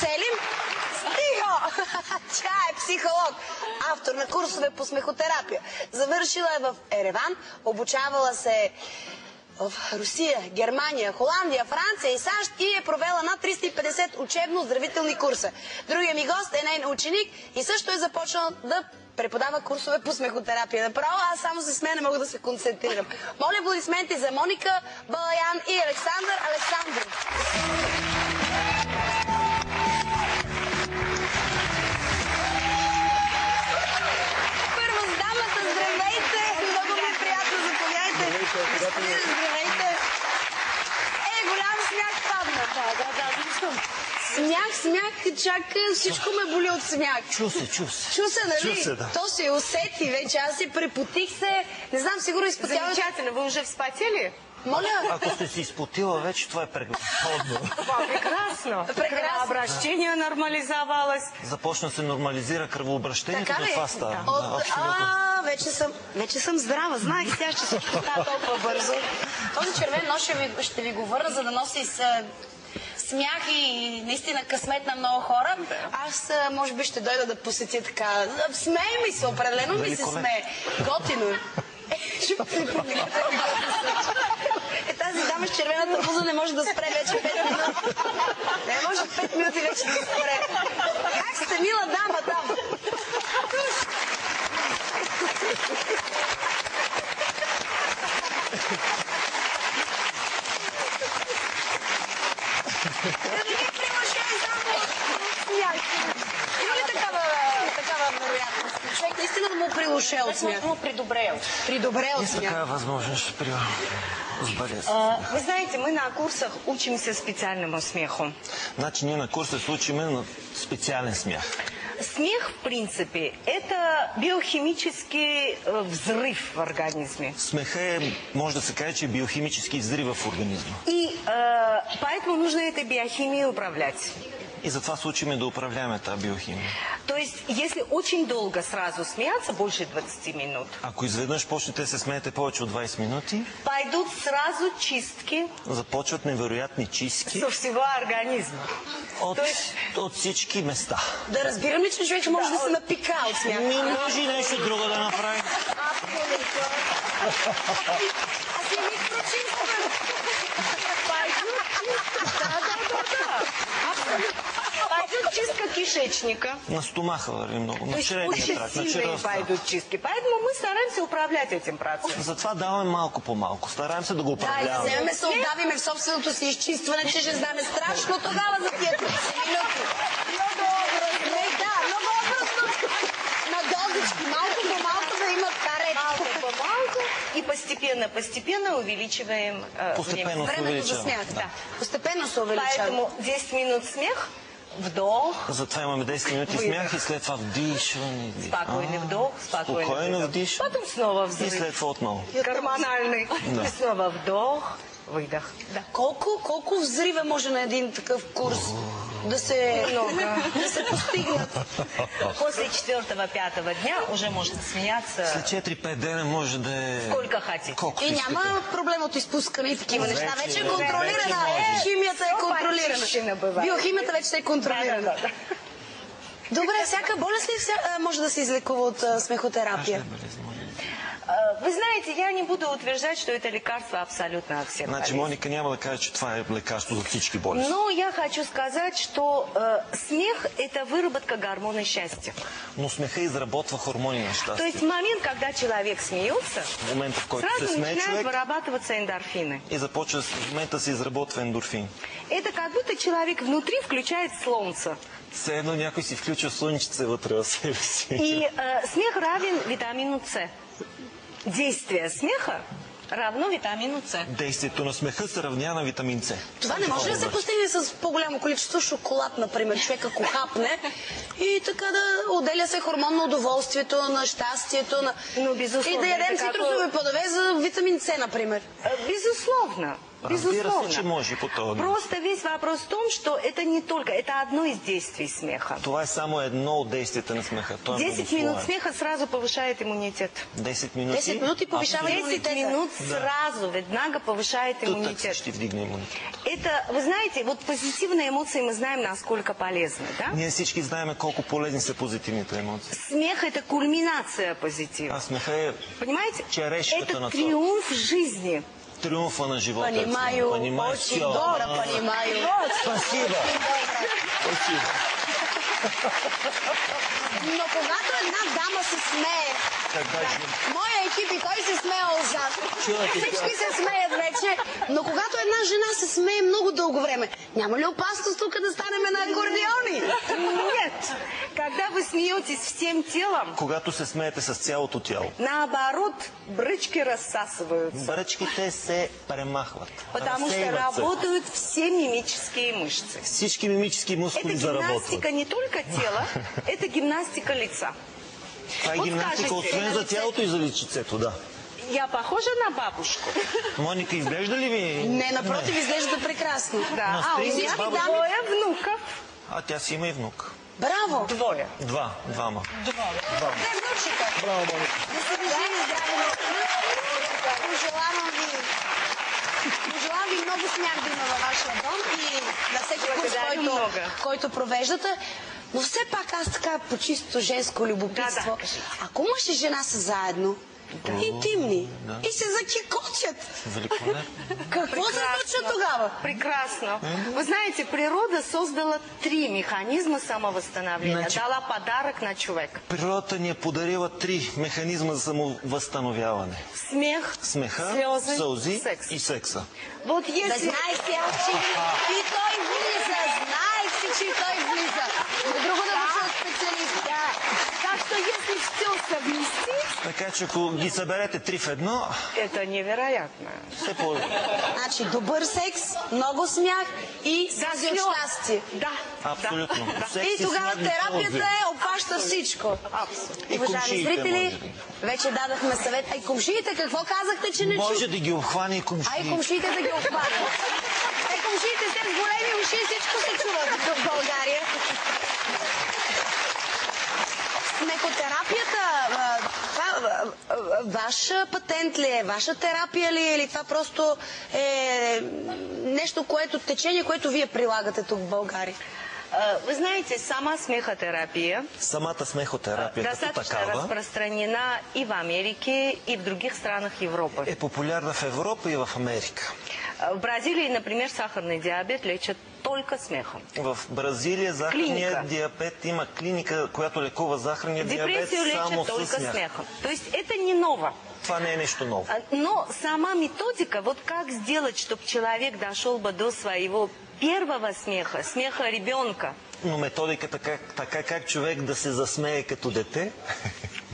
Селим? Тихо! Тя е психолог, автор на курсове по смехотерапия. Завършила е в Ереван, обучавала се в Русия, Германия, Холандия, Франция и САЩ и е провела над 350 учебно-оздравителни курса. Другия ми гост е нейн ученик и също е започнал да преподава курсове по смехотерапия. Направо аз само се смея, не мога да се концентрирам. Моля аплодисменти за Моника Балаян и Александър Александров. Първо с дамата, здравейте! Много ми е приятно, заповядайте. Господин, здравейте! Голям смях падна. Да. Смях, чак всичко ме боли от смях. Чу се, нали? да. То се усети вече, аз се препотих се, не знам, сигурно изпотявам. Замечательно, вы уже вспотели? Моля? Ако сте си изпотила вече, това е прегледно. Прекрасно. Кръвообращение нормализовалось. Започна се нормализира кръвообращението, до това става. Вече съм здрава, знаех, тя ще се става толкова бързо. Този червен нож ще ви го върна, за да носи смях и наистина късмет на много хора. Аз може би ще дойда да посетя така. Смее ми се, определено ми се смее. Готино е. Тази дама с червената буза не може да спре вече 5 минути. Не може 5 минути вече да спре. Как сте, мила дама там? Има ли такава вероятност? Човек наистина да му прилуше от смях? Ну, придобрел. Придобрел от смях. Такава възможност при сболезнен. Вы знаете, мы на курсах учимся специальному смеху. Значи ние на курса се учиме на специален смях. Смех, в принципе, это биохимический взрыв в организме. Смеха е, може да се каже, че е биохимически взрыв в организма. И поэтому нужно этой биохимией управлять. И затова се учиме да управляваме тази биохимия. То есть, если очень долго сразу смеяться, больше 20 минут. Ако изведнъж почнете се смеете повече от 20 минути, пойдут сразу чистки. Започват невероятни чистки. Со всего организма. От всички места. Да разбирам ли, че човек може да се напика от смях? Не може нещо друго да направи. Аз я ми прочиствам. Пойдет чистка кишечника. На стомаха върви много, на очень черепния тракт, на сильные черепта. пойдут чистки. Поэтому мы стараемся управлять этим процессом. Затова даваме малко по малко. Стараем се да го Да, и да управляваме. вземем се отдавиме в собственото си изчистване, че ще знаме страшно тогава за тия 30 минути. Много образно. Да, много образно. На дозички, малко по малко да имат карет. Малко по малко и постепенно увеличиваем Постепенно се времето за смях. увеличава. Да. Постепенно се увеличава. Поэтому 10 минут смех, вдох. Затова имаме 10 минути смях и след това вдишване. Спокойный вдох, Спокойно вдиш. Потом снова И взрыв. след това отново. Гормональный. Да. И снова вдох, выдох. Да. Колко взрива може на един такъв курс да се постигнат? После 4-5 дня уже можно смеяться След 4-5 дена може да е... сколько хотите. Колкото И искате. няма проблем от изпускане и такива неща. Вече е контролирана. вече Химията е контролирана. Биохимията вече е контролирана. Добре, всяка болест ли може да се излекува от смехотерапия? Вы знаете, я не буду утверждать, что это лекарство абсолютно от всех Значи болезней. Моника няма да каже, че това е лекарство за всички болести. Но я хочу сказать, что смех – это выработка гормона счастья. Но смеха изработва хормони на То щастие. есть в момент, когда человек смеется, В момента, в който се сразу смее начинают човек вырабатываться эндорфины. и започва в момента се изработва ендорфин. Это как будто человек внутри включает солнце. Все едно някой си включва слънчице вътре в себе си. И смех равен витамину С. Действие смеха равно витамину С. Действието на смеха се равнява на витамин С. Това не може да се постигне с по-голямо количество шоколад, например, човек ако хапне и така да отделя се хормон на удоволствието, на щастието, Но безусловно, и да ядем это цитрусови плодове за витамин С, например. Безусловно. Безусловно. се, че може по този начин. Просто весь вопрос в том, что это не только, это одно из действий смеха. Това е само едно от действията на смеха. Той е 10 минут смеха сразу повышает иммунитет. 10 минути. 10 минути повишава 10 имунитета. минут сразу, веднага повышает Тутък иммунитет. ще вдигне имунитет. Это, вы знаете, вот позитивные эмоции мы знаем, насколько полезны, да? Ние всички знаем колко полезни са позитивните емоции. Смех – это кульминация позитива. А смеха е Понимаете? черешката Это на това. триумф жизни. Триумфа на живота. Понимаю, Понимаешь? очень Всё. добро понимаю. Спасибо. Спасибо. Но когато една дама се смее, моя екип и той се смеял зад. Всички се смеят вече, но когато една жена се смее много дълго време, няма ли опасност тук да станем на акордеони? Нет. Когда вы смеетесь всем телом, Когато се смеете с цялото тяло, наоборот, брычки рассасываются. бръчките се премахват. Потому что разсейват се. работают все мимические мышцы. Всички мимически Это мускули заработват. гимнастика не только тела, это гимнастика лица. Това е Вот гимнастика, скажете, освен за тялото и за лицето, да. Я похожа на бабушку? Моника, изглежда ли ви? Не, напротив, изглежда прекрасно. Да. На А у стринги меня с бабушкой. двое внуков. А тя си има и внук. Браво! Двое. Двама. Не, внучика. Браво, Моника. Да се държи здраво. Пожелавам ви много смях да има във вашия дом и на всеки курс, който провеждате. Но все пак аз така по чисто женско любопитство. Ако мъж и жена са заедно, интимни и се закикочат, Великолепно. какво се случва тогава? Прекрасно. Вы знаете, природа создала 3 механизма самовъзстановления. Значи- Дала подарък на човек. Природата ни е подарила 3 механизма за самовъзстановяване. Смех, Смеха, слезы, сълзи секс. и секса. Вот Да если... знаех си, че и той влиза. Знаех си, че и той влиза. Друго да бъде специалист. Так что если все совместить, Така че ако ги съберете 3 в едно, это невероятно. все по... Значи добър секс, много смях и слези от слез. щастие. Да. Абсолютно. Секс И тогава смях, терапията обхваща всичко. Абсолютно. И Уважаеми комшиите, зрители, може би. вече дадахме съвет. А и комшиите, какво казахте, че не чух? Може да ги обхване и комши. А и комшиите да ги обхванат. Комшиите с големи уши, всичко се чува тук в България. Смехотерапията, ваш патент ли е, ваша терапия ли е, или това просто е нещо, течение, което вие прилагате тук в България? Вы знаете, сама смехотерапия Самата смехотерапия като достаточно такава распространена и в Америке, и в других странах Европы. е популярна в Европа и в Америка. В Бразилии, например, сахарный диабет лечат только смехом. В Бразилия захарният диабет има клиника, която лекува захарния диабет Депрессию само лечат с только смях. смехом. То есть это не ново. Това не е нещо ново. Но сама методика, вот как сделать, чтобы человек дошел бы до своего первого смеха, смеха ребенка. Но методиката така как човек да се засмее като дете,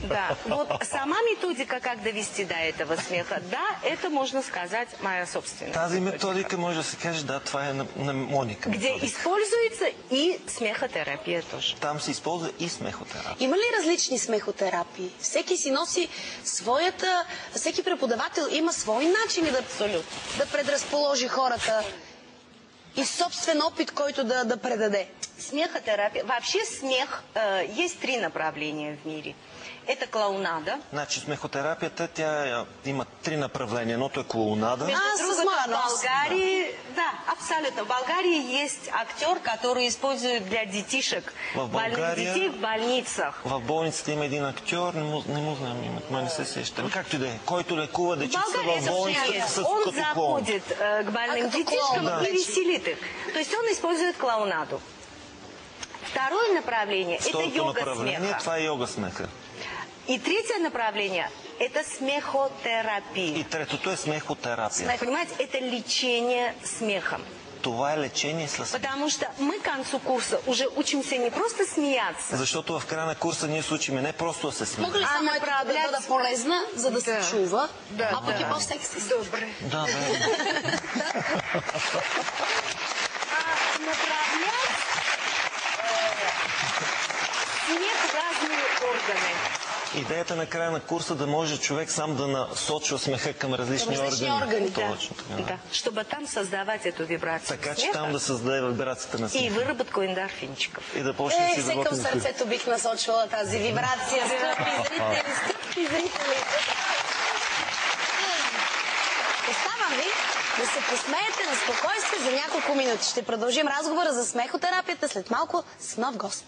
Да, вот сама методика, как довести до этого смеха, да, это, можно сказать, моя собственная. тази методика може да се каже, да, това е на Моника. Где методика. используется и смехотерапия тоже. Там се използва и смехотерапия. Има ли различни смехотерапии? Всеки си носи своята, всеки преподавател има свои начини да предразположи хората и собствен опит, който да предаде. Смехотерапия. Вообще смех, есть 3 направления в мире. Это клоунада. Значи смехотерапията, тя има 3 направления. Едното е клоунада. Между с другом, моя в нос. Болгарии, да, абсолютно. В Болгарии есть актер, который использует для детишек, В больных Болгария- детей в больницах. В болницата има един актьор, не му знам името, ме не се сещам. Както и да е, който лекува В дечица Болгарии в это болницата шире. с Он като клоун. заходит к больным как детишкам клоун, и да. веселит их. То есть он использует клоунаду. Второе направление – это Второто йога направление, смеха. това е йога смеха. И третье направление – это смехотерапия. И третото е смехотерапия. Понимаете, это лечение смехом. Това е лечение с смех. Потому что мы к концу курса уже учимся не просто смеяться, Защото в края на курса ние се учиме не просто да се смеем. Мога ли само ето да бъда полезна, за да се чува, а пък и да. по-секси? Добре. Да, да. Направлять смех в разные органы. Идеята на края на курса да може човек сам да насочва смеха към различни органи. Точно така. Да, чтобы там создавать эту вибрацию Така че смеха там да създаде вибрацията на смеха. и выработку эндорфинчиков. И да почне да си Все към работи. сърцето бих насочвала тази вибрация. Скъпи зрители. Оставам ви да се посмеете на спокойствие за няколко минути. Ще продължим разговора за смехотерапията след малко с нов гост.